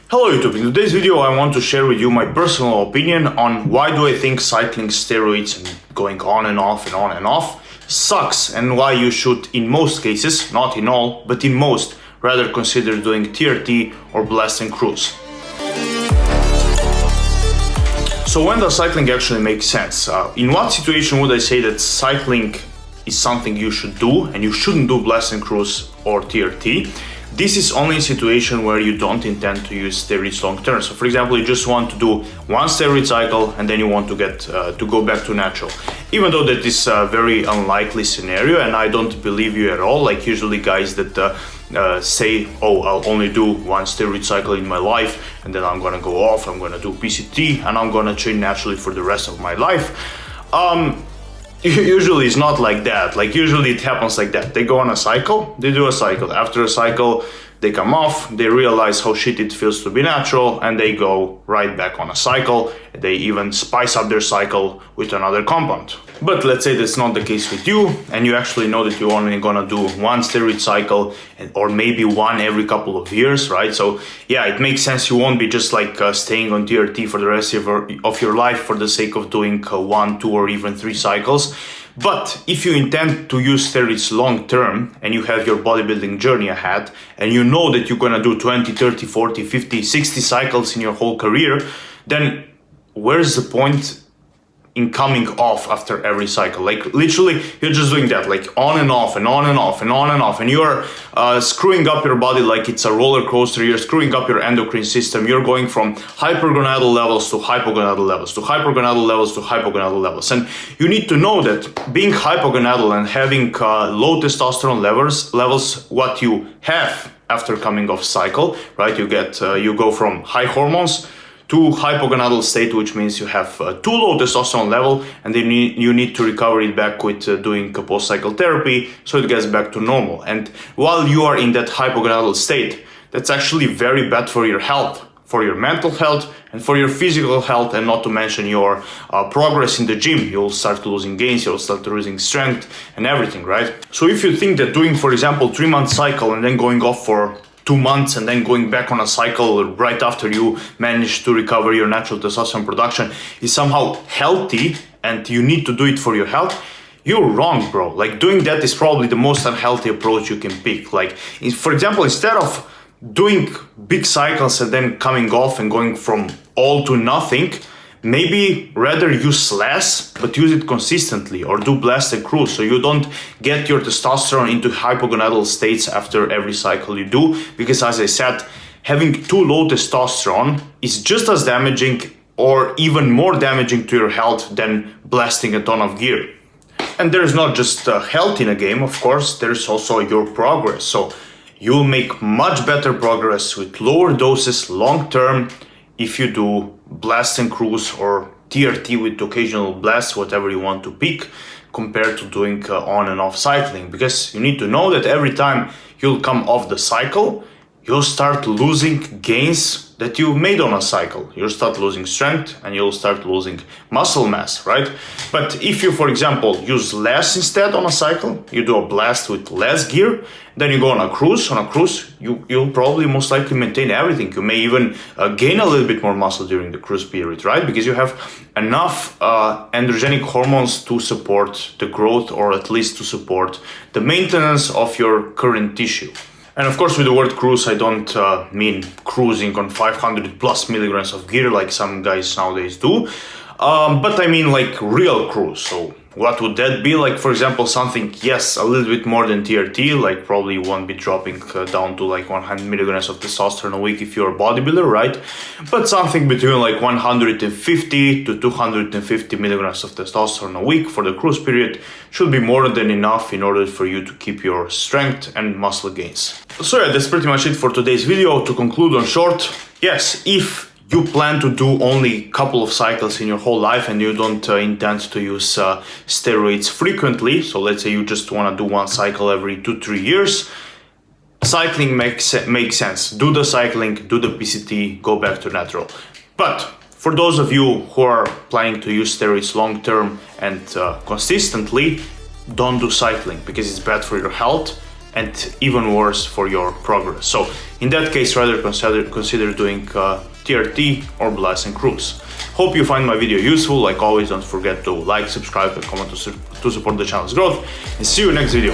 Hello YouTube, in today's video I want to share with you my personal opinion on why do I think cycling steroids and going on and off and on and off sucks, and why you should, in most cases, not in all, but in most, rather consider doing TRT or blast and cruise. So when does cycling actually make sense? In what situation would I say that cycling is something you should do and you shouldn't do blast and cruise or TRT? This is only a situation where you don't intend to use steroids long term. So for example, you just want to do one steroid cycle and then you want to get to go back to natural. Even though that is a very unlikely scenario, and I don't believe you at all. Like usually guys that say, oh, I'll only do one steroid cycle in my life and then I'm gonna go off, I'm gonna do PCT and I'm gonna train naturally for the rest of my life. Usually it's not like that. Like usually it happens like that. They go on a cycle, they do a cycle. After a cycle, they come off, they realize how shit it feels to be natural, and they go right back on a cycle. They even spice up their cycle with another compound. But let's say that's not the case with you, and you actually know that you're only gonna do one steroid cycle, or maybe one every couple of years, right? So yeah, it makes sense. You won't be just like staying on TRT for the rest of your life for the sake of doing 1, 2, or even 3 cycles. But if you intend to use steroids long term and you have your bodybuilding journey ahead and you know that you're gonna do 20, 30, 40, 50, 60 cycles in your whole career, then where's the point in coming off after every cycle? Like literally you're just doing that, like on and off and on and off and on and off, and you're screwing up your body like it's a roller coaster. You're screwing up your endocrine system. You're going from hypergonadal levels to hypogonadal levels to hypergonadal levels to hypogonadal levels. And you need to know that being hypogonadal and having low testosterone levels, what you have after coming off cycle, right? You get you go from high hormones to hypogonadal state, which means you have too low testosterone level, and then you need to recover it back with doing post-cycle therapy so it gets back to normal. And while you are in that hypogonadal state, that's actually very bad for your health, for your mental health and for your physical health, and not to mention your progress in the gym. You'll start losing gains, you'll start losing strength and everything, right? So if you think that doing, for example, 3-month cycle and then going off for 2 months and then going back on a cycle right after you manage to recover your natural testosterone production is somehow healthy and you need to do it for your health, you're wrong, bro. Like doing that is probably the most unhealthy approach you can pick. Like, for example, instead of doing big cycles and then coming off and going from all to nothing, maybe rather use less, but use it consistently, or do blast and cruise so you don't get your testosterone into hypogonadal states after every cycle you do. Because as I said, having too low testosterone is just as damaging or even more damaging to your health than blasting a ton of gear. And there's not just health in a game, of course, there's also your progress. So you'll make much better progress with lower doses long term if you do blast and cruise or TRT with occasional blasts, whatever you want to pick, compared to doing on and off cycling. Because you need to know that every time you'll come off the cycle, you'll start losing gains that you made on a cycle. You'll start losing strength and you'll start losing muscle mass, right? But if you, for example, use less instead on a cycle, you do a blast with less gear, then you go on a cruise. On a cruise, you'll probably most likely maintain everything. You may even gain a little bit more muscle during the cruise period, right? Because you have enough androgenic hormones to support the growth, or at least to support the maintenance of your current tissue. And of course, with the word cruise, I don't mean cruising on 500 plus milligrams of gear like some guys nowadays do, but I mean like real cruise. So what would that be? Like, for example, something, yes, a little bit more than TRT, like probably you won't be dropping down to like 100 milligrams of testosterone a week if you're a bodybuilder, right? But something between like 150 to 250 milligrams of testosterone a week for the cruise period should be more than enough in order for you to keep your strength and muscle gains. So yeah, that's pretty much it for today's video. To conclude on short, yes, if you plan to do only a couple of cycles in your whole life and you don't intend to use steroids frequently, so let's say you just want to do one cycle every 2-3 years, cycling makes sense. Do the cycling, do the PCT, go back to natural. But for those of you who are planning to use steroids long term and consistently, don't do cycling because it's bad for your health and even worse for your progress. So in that case, rather consider doing TRT or blast and cruise. Hope you find my video useful. Like always, don't forget to like, subscribe, and comment to support the channel's growth, and see you next video.